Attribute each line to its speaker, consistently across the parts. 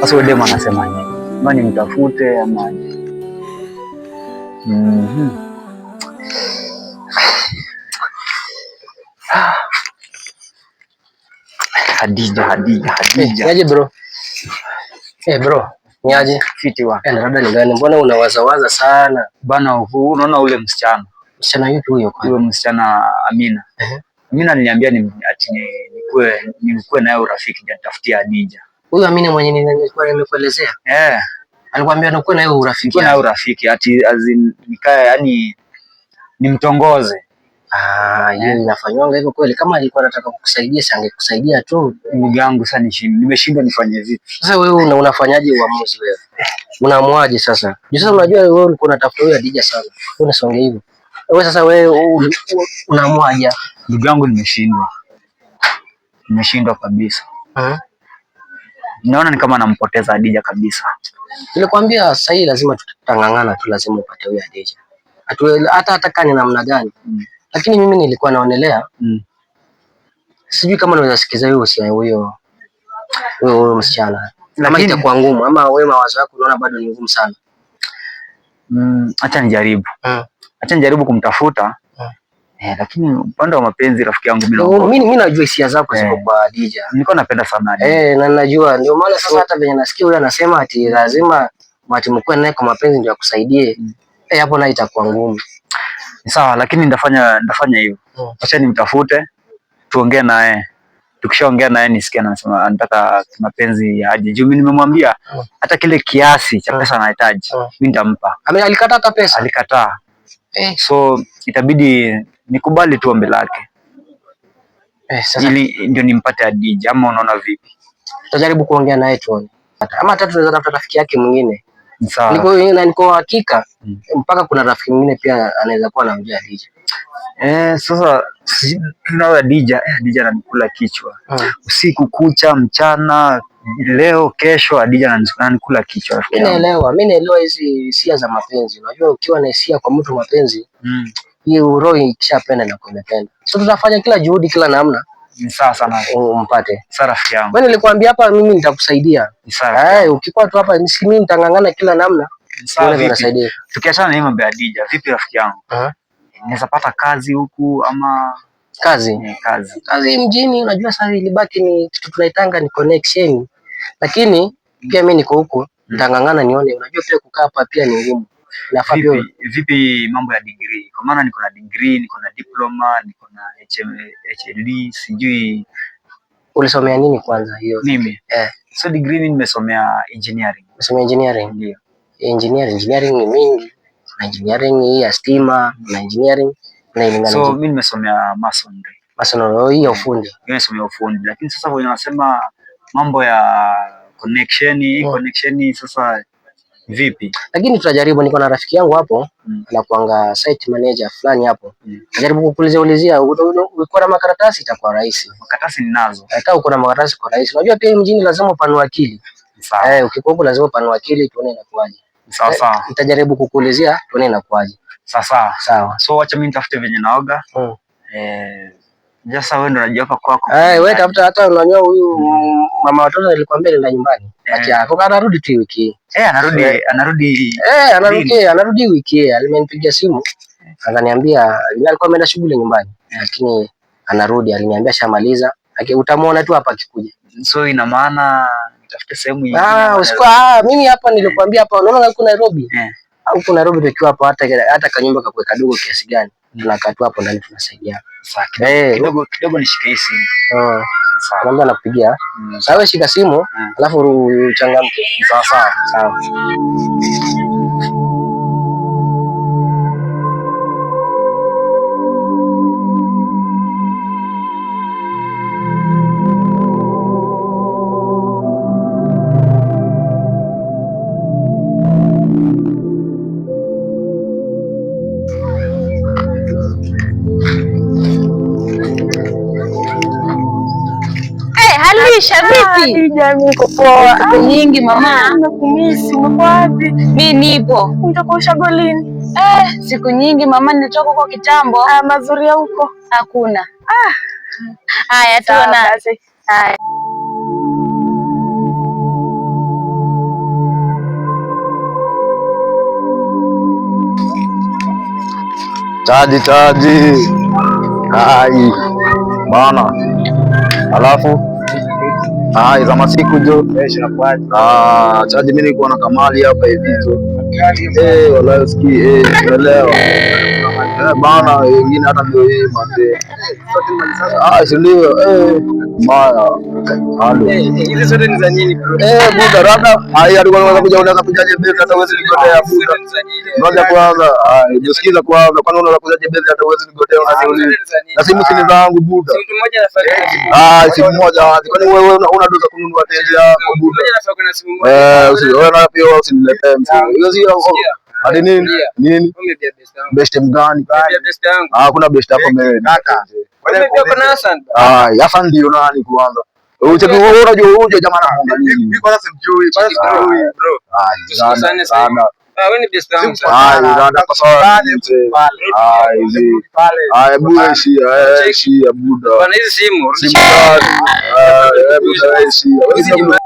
Speaker 1: Sasa yule demu anasema nini? Kama nimtafute ama Hadija.
Speaker 2: Niaje bro? Bro, niaje?
Speaker 1: Fiti wa.
Speaker 2: Labda ni gani? Mbona unawaza sana?
Speaker 1: Bana huu unaona ule msichana.
Speaker 2: Msichana yupi huyo kwa?
Speaker 1: Huyo msichana Amina. Amina aliniambia nikuwe naye urafiki nitafutia Hadija.
Speaker 2: Huyo Amina mwenye nilikuwa nimekuelezea? Alikwambia nikuwe naye urafiki.
Speaker 1: Nikuwe naye urafiki ati nikae yani nimtongoze.
Speaker 2: Hiyo inafanywa hivyo kweli? Kama alikuwa anataka kukusaidia angekusaidia tu.
Speaker 1: Ndugu yangu sasa nimeshindwa nifanye vipi?
Speaker 2: Sasa wewe unafanyaje uamuzi wewe? Unaamwaje sasa? Sasa unajua wewe ulikuwa unatafuta huyo Hadija sana. Unasonga hivyo. Wewe sasa wewe unaamwaje?
Speaker 1: Ndugu yangu nimeshindwa kabisa. Naona ni kama nampoteza Hadija kabisa.
Speaker 2: Nilikwambia sasa hii lazima tutangangana tu, lazima upate huyo Hadija. Hata kani namna gani. Lakini mimi nilikuwa naonelea sijui kama naweza sikiza huyo msichana. Kama itakuwa ngumu ama wewe mawazo yako unaona bado ni ngumu sana.
Speaker 1: Acha nijaribu. Acha nijaribu kumtafuta. Lakini upande wa mapenzi rafiki yangu
Speaker 2: mimi najua hisia zako ziko kwa Hadija.
Speaker 1: Nilikuwa napenda sana Hadija.
Speaker 2: Na najua ndio maana sasa hata venye nasikia huyo anasema ati lazima mkue naye kwa mapenzi ndio akusaidie. Hapo na itakuwa ngumu.
Speaker 1: Sawa, lakini nitafanya hivyo. Acha nimtafute, tuongee naye. Tukishaongea naye nisikie anasema anataka mapenzi aje. Juu mimi nimemwambia hata kile kiasi cha pesa anahitaji, mimi nitampa.
Speaker 2: Alikataa hata pesa?
Speaker 1: Alikataa. So itabidi nikubali tu ombi lake. Sasa ili ndio nimpate Hadija, ama unaona vipi?
Speaker 2: Tutajaribu kuongea naye tuone. Ama hata tunaweza tafuta rafiki yake mwingine.
Speaker 1: Sawa.
Speaker 2: Niko hakika mpaka kuna rafiki mwingine pia anaweza kuwa anamjua Hadija.
Speaker 1: Sasa tunao Hadija ananikula kichwa. Usiku kucha, mchana, leo kesho Hadija ananikula kichwa.
Speaker 2: Mimi naelewa hizi hisia za mapenzi. Unajua ukiwa na hisia kwa mtu mapenzi, hiyo roho ikishapenda na kumependa. So tutafanya kila juhudi, kila namna.
Speaker 1: Ni sawa sana
Speaker 2: umpate.
Speaker 1: Sasa rafiki yangu.
Speaker 2: Wewe nilikwambia hapa mimi nitakusaidia.
Speaker 1: Ni sawa.
Speaker 2: Ukikuwa tu hapa mimi nitangangana kila namna.
Speaker 1: Sawa, nitasaidia. Tukiachana na mambo ya Hadija, vipi rafiki yangu? Naweza pata kazi huku ama
Speaker 2: kazi? Kazi mjini unajua sasa ilibaki ni kitu tunaitanga ni connection. Lakini pia mimi niko huku nitangangana nione. Unajua pia kukaa hapa pia ni ngumu.
Speaker 1: Vipi mambo ya degree? Kwa maana niko na degree, niko na diploma, niko na HLD, sijui
Speaker 2: ulisomea nini kwanza hiyo?
Speaker 1: Mimi so degree mimi nimesomea engineering.
Speaker 2: Umesomea engineering? Ndio. Engineering ni mingi. Na engineering ya stima, na engineering na ilingana.
Speaker 1: So mimi nimesomea masonry.
Speaker 2: Masonry hiyo ufundi.
Speaker 1: Mimi nimesomea ufundi, lakini sasa wao wanasema mambo ya connection sasa vipi?
Speaker 2: Lakini tutajaribu, niko na rafiki yangu hapo anakuanga site manager fulani hapo. Najaribu kukulizia uko na makaratasi itakuwa rahisi.
Speaker 1: Makaratasi ninazo.
Speaker 2: Kama uko na makaratasi kwa rahisi. Unajua pia mjini lazima upanue akili.
Speaker 1: Sawa.
Speaker 2: Ukikuwa hapo lazima upanue akili tuone inakuaje.
Speaker 1: Sawa.
Speaker 2: Nitajaribu kukulizia tuone inakuaje.
Speaker 1: Sawa. So acha mimi nitafute venye naoga. Sasa wewe ndo unajiweka kwako.
Speaker 2: Wewe tafuta, hata unajua huyu mama watoto nilikwambia nenda nyumbani. Ati anarudi tu wiki. Anarudi wiki. Alimenipigia simu. Akaniambia alikuwa ameenda shughuli nyumbani. Lakini anarudi, aliniambia shamaliza. Utamuona tu hapa akikuja.
Speaker 1: So ina maana nitafute sehemu nyingine.
Speaker 2: Mimi hapa nilikwambia hapa unaona huko Nairobi. Huko Nairobi tukiwa hapo hata kanyumba kakwe kadogo kiasi gani. Tunakaa tu hapo ndani tunasaidia.
Speaker 1: Kidogo nishike hii simu.
Speaker 2: Sawa. Naomba nakupigia. Sawa, shika simu, alafu uchangamke. Sawa.
Speaker 3: Alisha vipi?
Speaker 4: Mimi niko poa.
Speaker 3: Siku nyingi mama.
Speaker 4: Nakumisi, uko wapi?
Speaker 3: Mimi nipo.
Speaker 4: Unatoka Ushagolini?
Speaker 3: Siku nyingi mama, nilitoka huko kitambo.
Speaker 4: Mazuri ya huko?
Speaker 3: Hakuna. Haya tuona.
Speaker 4: Haya.
Speaker 5: Chaji. Ai. Bana. Alafu za masiku jo. Chaji mimi niko na Kamali hapa hivi jo. Wala usikii unaelewa. Bana wengine hata ndio hii mzee. Si ndio bana. Halo.
Speaker 2: Hizi zote ni za nini bro?
Speaker 5: Buda rada. Alikuwa anataka kuja, unaweza kujaje bezi hata uweze nigotea buda. Ngoja kwanza. Jisikiza kwanza. Kwani unaweza kujaje bezi hata uweze nigotea unaniuliza. Na simu si zangu buda.
Speaker 2: Mtu mmoja anafanya.
Speaker 5: Simu moja. Kwani wewe una doza kununua tende yako buda.
Speaker 2: Mmoja anafanya na simu moja.
Speaker 5: Wewe na pia usiniletee msio. Hiyo sio hadi nini? Best mgani?
Speaker 2: Best yangu.
Speaker 5: Kuna best hapo mimi.
Speaker 2: Wewe pia kuna Hassan.
Speaker 5: Hassan ndio nani kwanza? Unajua jamaa anafunga nini? Mimi kwanza simjui.
Speaker 2: Bro.
Speaker 5: Sana.
Speaker 2: Wewe ni best yangu.
Speaker 5: Dada kwa sababu Shia buda.
Speaker 2: Bwana hizi simu.
Speaker 5: Buda Shia.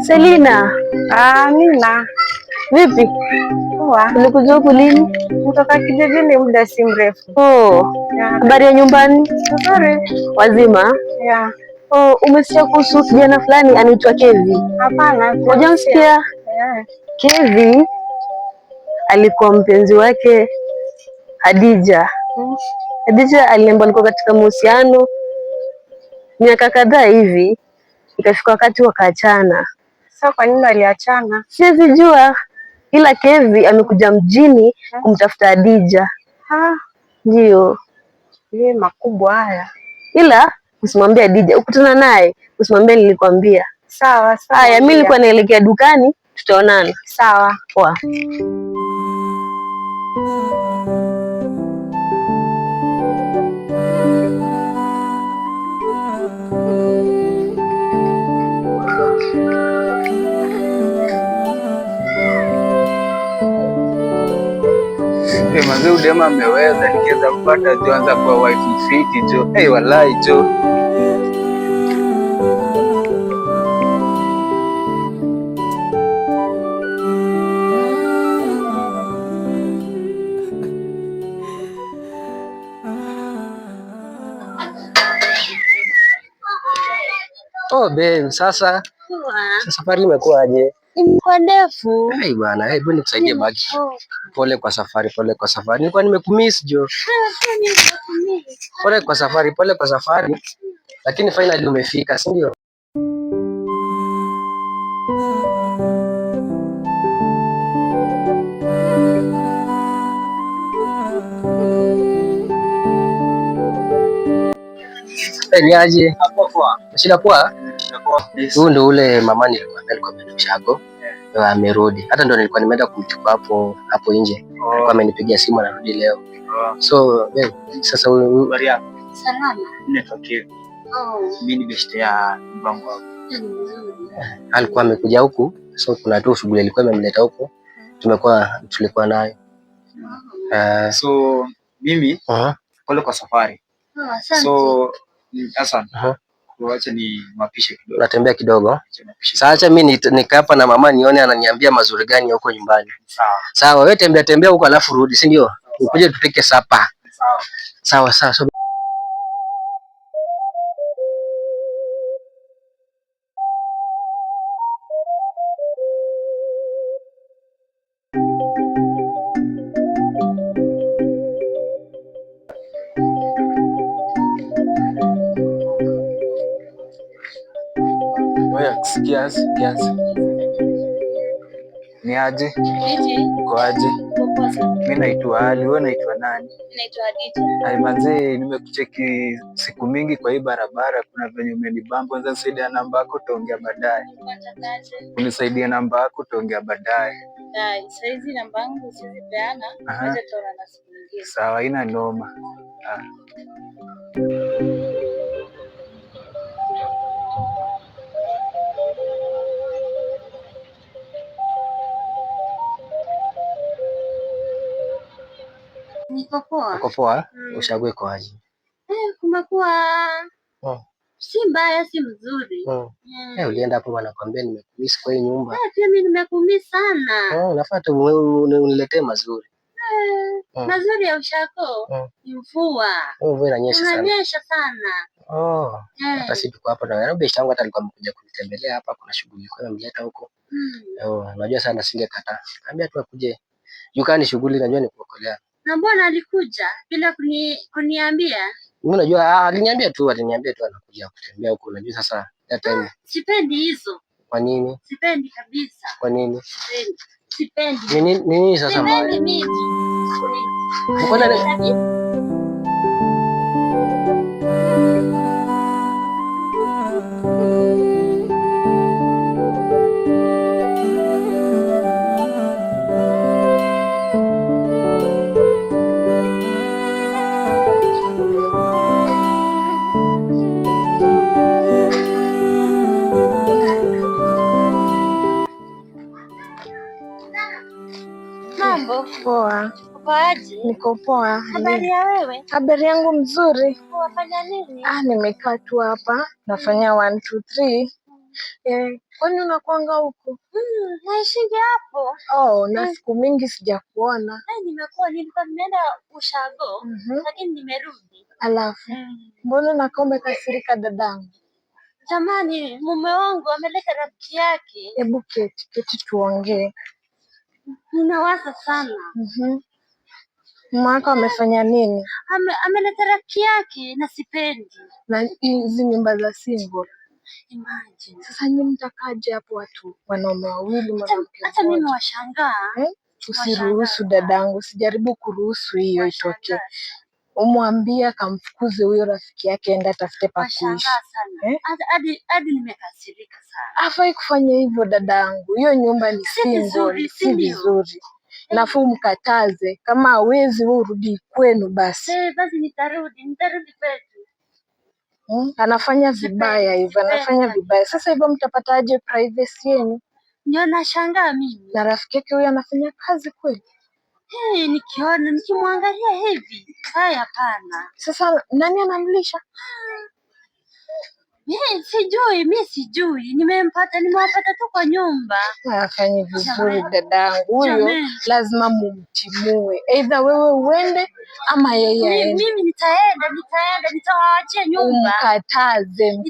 Speaker 3: Selina.
Speaker 4: Nina.
Speaker 3: Vipi?
Speaker 4: Poa.
Speaker 3: Ulikuja huku lini?
Speaker 4: Kutoka kijijini muda si mrefu.
Speaker 3: Habari ya nyumbani?
Speaker 4: Nzuri.
Speaker 3: Wazima?
Speaker 4: Yeah.
Speaker 3: Umesikia kuhusu kijana fulani anaitwa Kevi?
Speaker 4: Hapana.
Speaker 3: Hujamsikia? Kevi alikuwa mpenzi wake Hadija. Hadija alikuwa katika mahusiano miaka kadhaa hivi, ikafika wakati wakaachana.
Speaker 4: Sasa kwa nini waliachana?
Speaker 3: Siwezi jua, ila Kevi amekuja mjini kumtafuta Hadija. Ndio.
Speaker 4: Ni makubwa haya.
Speaker 3: Ila usimwambie Hadija, ukutana naye usimwambie nilikwambia.
Speaker 4: Sawa.
Speaker 3: Haya, mimi nilikuwa naelekea dukani, tutaonana.
Speaker 4: Sawa.
Speaker 3: Poa.
Speaker 1: Mazee udema ameweza, nikiweza kupata tuanza kuwa wife fiti jo. Wallahi jo.
Speaker 2: Babe, sasa safari imekuwaje?
Speaker 3: Imekuwa ndefu.
Speaker 2: Bwana, hebu nikusaidie bagi. Pole kwa safari. Nilikuwa nimekumiss jo. Pole kwa safari. Lakini finally umefika, si ndio? Ni aje? Shida poa? Huyu ndo ule mama nilikuwa ametushako. Amerudi. Hata ndo nilikuwa nimeenda kumchukua hapo nje. Alikuwa amenipigia simu anarudi leo. So, sasa huyu
Speaker 3: Salama.
Speaker 1: Nimetoka. Mimi ni best ya mbango wako.
Speaker 2: Alikuwa amekuja huku. So kuna tu shughuli ilikuwa imemleta huku. Tulikuwa nayo.
Speaker 1: So mimi pole kwa safari. So Hassan, tuache ni mapishe kidogo.
Speaker 2: Natembea kidogo. Sasa acha mimi nikaa hapa na mama nione ananiambia mazuri gani huko nyumbani. Sawa, wewe tembea huko alafu rudi, si ndio? Ukuje tupike sapa. Sawa. So
Speaker 1: Kiasi. Ni aje? Uko aje? Mimi naitwa Ali, wewe unaitwa nani?
Speaker 3: Mimi naitwa Hadija.
Speaker 1: Ai manze, nimekucheki siku mingi kwa hii barabara, kuna venye umenibamba. Unaweza nisaidia namba yako tuongea baadaye? Unisaidia namba yako tuongea baadaye.
Speaker 3: Saizi namba yangu sizipeana, acha tuona na siku nyingine.
Speaker 1: Sawa, ina noma.
Speaker 3: Niko poa.
Speaker 2: Uko poa? Ushague kwa aje?
Speaker 3: Kumekuwa si mbaya, si mzuri.
Speaker 2: Ulienda hapo wanakuambia nimekumiss kwa hii nyumba.
Speaker 3: Pia mimi nimekumiss sana.
Speaker 2: Unafaa tu uniletee mazuri.
Speaker 3: Mazuri ya ushako. Mvua.
Speaker 2: Mvua inanyesha sana.
Speaker 3: Inanyesha sana.
Speaker 2: Hata sisi tuko hapa na Nairobi shangu, hata alikuwa amekuja kunitembelea hapa, kuna shughuli kwa mleta huko. Unajua sana singekataa. Kaambia tu akuje. Yukani shughuli najua ni kuokolea.
Speaker 3: Na mbona alikuja bila kuniambia?
Speaker 2: Mimi najua aliniambia tu anakuja kutembea huko. Unajua sasa that time.
Speaker 3: Sipendi hizo.
Speaker 2: Kwa nini?
Speaker 3: Sipendi kabisa.
Speaker 2: Kwa nini?
Speaker 3: Sipendi.
Speaker 2: Nini sasa mbaya?
Speaker 3: Sipendi mimi.
Speaker 2: Mbona
Speaker 4: Poa.
Speaker 3: Ukoaje?
Speaker 4: Niko poa.
Speaker 3: Habari ya wewe?
Speaker 4: Habari yangu mzuri.
Speaker 3: Unafanya nini?
Speaker 4: Nimekaa tu hapa nafanya 1 2 3. Kwani unakuanga huko?
Speaker 3: Naishingi hapo.
Speaker 4: Na siku mingi sijakuona.
Speaker 3: Nilikuwa nimeenda ushago, lakini nimerudi.
Speaker 4: Alafu mbona unakaa umekasirika dadangu?
Speaker 3: Jamani, mume wangu ameleta rafiki yake.
Speaker 4: Hebu keti tuongee.
Speaker 3: Ninawaza sana.
Speaker 4: Mume wako amefanya nini?
Speaker 3: Ameleta rafiki yake na sipendi.
Speaker 4: Na hizi nyumba za single.
Speaker 3: Imagine.
Speaker 4: Sasa nyinyi mtakaje hapo watu wanaume wawili mwanamke mmoja?
Speaker 3: Hata mimi washangaa.
Speaker 4: Usiruhusu dadangu, sijaribu kuruhusu hiyo itokee. Umwambie akamfukuze huyo rafiki yake enda tafute pa kuishi.
Speaker 3: Hadi nimekasirika sana.
Speaker 4: Hafai kufanya hivyo dadangu. Hiyo nyumba ni single, si vizuri. Nafuu mkataze, kama hawezi wewe urudi kwenu basi.
Speaker 3: Basi nitarudi kwetu.
Speaker 4: Anafanya vibaya hivyo, anafanya vibaya. Sasa hivyo mtapataje privacy yenu?
Speaker 3: Ndio nashangaa mimi.
Speaker 4: Na rafiki yake huyo anafanya kazi kweli?
Speaker 3: Nikimwangalia hivi, hapana.
Speaker 4: Sasa nani anamlisha?
Speaker 3: Mimi sijui. Nimewapata tu kwa nyumba.
Speaker 4: Hafanyi vizuri dadangu. Huyo lazima mumtimue. Either wewe uende ama yeye aende.
Speaker 3: Mimi nitaenda, nitawaachia nyumba.
Speaker 4: Mkataze.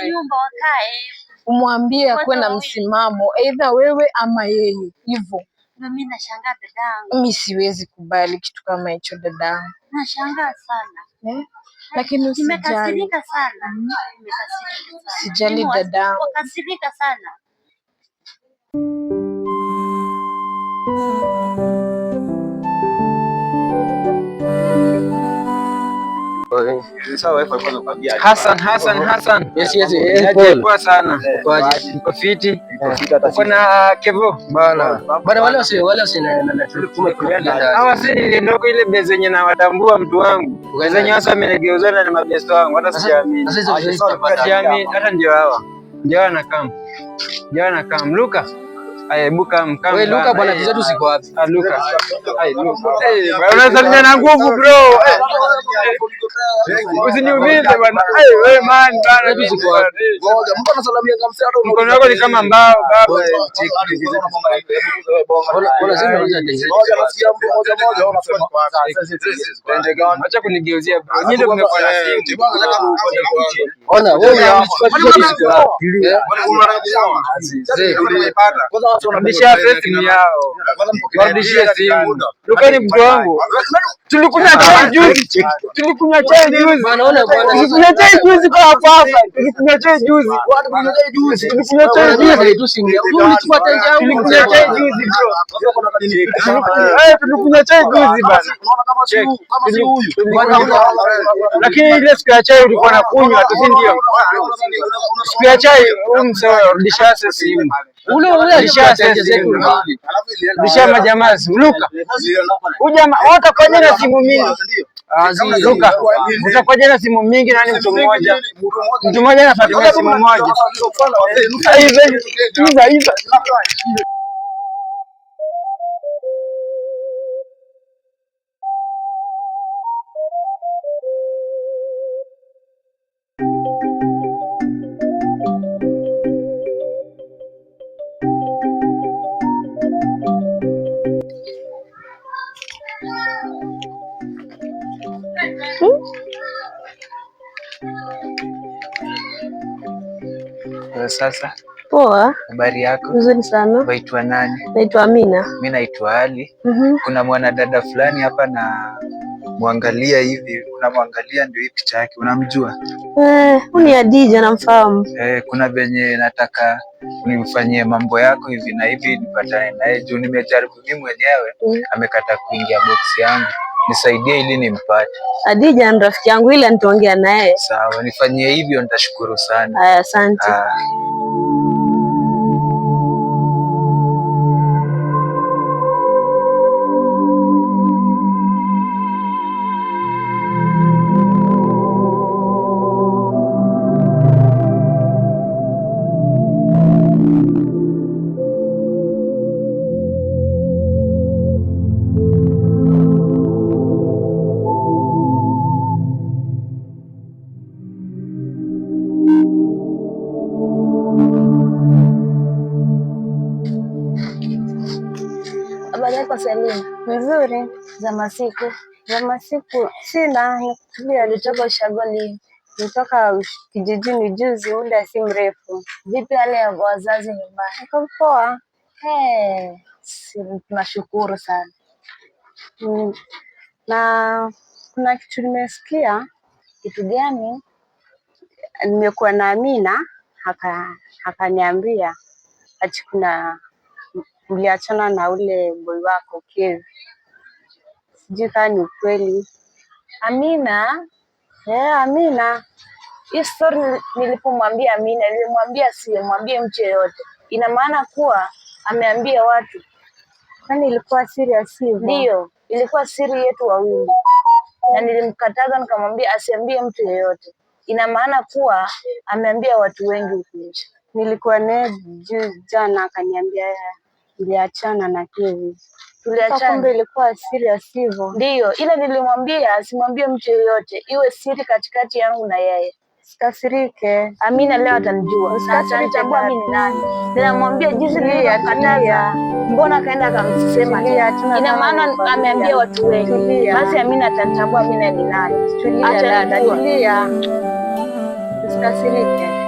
Speaker 3: Nyumba wakae.
Speaker 4: Umwambie akuwe na msimamo. Either wewe ama yeye. Hivyo.
Speaker 3: Mimi nashangaa dadangu.
Speaker 4: Mimi siwezi kubali kitu kama hicho dadangu.
Speaker 3: Nashangaa sana.
Speaker 4: Lakini usijali.
Speaker 3: Nimekasirika sana.
Speaker 4: Sijali dadangu.
Speaker 3: Nimekasirika sana.
Speaker 1: Hassan.
Speaker 2: Yes.
Speaker 1: Poa sana. Niko fiti. Uko na Kevo?
Speaker 2: Bana wale wasi
Speaker 1: hawa si niliondoka ile base yenye na watambua mtu wangu. Zenye hasa amenegeuzana na mabesto wangu, hata siamini. Siamini hata ndio hawa. Ndio anakam. Luka. Buka mkam.
Speaker 2: Wewe Luka bwana, zetu ziko wapi?
Speaker 1: Luka. Unasalimia na nguvu bro. Usiniumize bwana. Wewe man bana,
Speaker 2: zetu ziko wapi?
Speaker 5: Mko nasalamia kamsi hata
Speaker 1: mkono wako ni kama mbao baba.
Speaker 2: Bwana sisi tunaweza tengeza.
Speaker 1: Acha kunigeuzia bro. Nyinyi ndio mmekuwa na simu.
Speaker 2: Ona wewe unachukua kitu ziko wapi?
Speaker 1: Rudishia simu yao. Rudishia simu. Luka ni mtu wangu. Tulikunywa chai juzi. Tulikunywa chai juzi. Tulikunywa chai juzi kwa hapa. Tulikunywa chai juzi. Tulikunywa chai juzi. Tulikunywa chai juzi bro. Tulikunywa chai juzi bana. Lakini ile siku ya chai ulikuwa unakunywa tu, si ndio? Siku ya chai rudisha simu. Rudisha majamaa Luka. Ujamaa wote kwa jina simu mingi. Luka, utakuja na simu mingi nani mtu mmoja? Mtu mmoja anafuatilia simu moja. Hizo. Sasa
Speaker 3: poa.
Speaker 1: Habari yako?
Speaker 3: Nzuri sana.
Speaker 1: Waitwa nani?
Speaker 3: Naitwa Amina.
Speaker 1: Mimi naitwa Ali. Kuna mwanadada fulani hapa na muangalia hivi, unamwangalia ndio hii picha yake, unamjua?
Speaker 3: Huyu ni Adija, namfahamu.
Speaker 1: Kuna venye nataka unimfanyie mambo yako hivi na hivi nipatane naye juu nimejaribu mimi mwenyewe amekata kuingia box yangu. Nisaidie ili nimpate.
Speaker 3: Adija ni rafiki yangu, ila nitaongea naye.
Speaker 1: Sawa, nifanyie hivyo nitashukuru sana.
Speaker 3: Haya, asante.
Speaker 6: Habari yako Selina? Nzuri. Za masiku sina, nikutulia. Nilitoka ushagoni, nilitoka kijijini juzi, muda si mrefu. Vipi hali ya wazazi nyumbani? Niko poa. Tunashukuru sana. Na kuna kitu nimesikia. Kitu gani? Nimekuwa na Amina, akaniambia ati uliachana na ule boy wako Kevi. Sijui kama ni ukweli. Amina? Amina. Hii story nilipomwambia Amina, nilimwambia simwambie mtu yeyote. Ina maana kuwa ameambia watu.
Speaker 3: Kwani ilikuwa serious hivyo?
Speaker 6: Ndio, ilikuwa siri yetu wawili. Na nilimkataza nikamwambia asiambie mtu yeyote. Ina maana kuwa ameambia watu wengi huko.
Speaker 3: Nilikuwa naye jana akaniambia niliachana na Kevi.
Speaker 6: Tuliachana.
Speaker 3: Kumbe ilikuwa serious hivyo?
Speaker 6: Ndio, ila nilimwambia asimwambie mtu yeyote, iwe siri katikati yangu na yeye.
Speaker 3: Sikasirike.
Speaker 6: Amina leo atanijua. Atanitambua mimi ni nani. Ninamwambia jinsi niliyokataza. Mbona kaenda akamsema? Ina maana ameambia watu wengi. Basi Amina atanitambua mimi ni nani.
Speaker 3: Tulia. Sikasirike.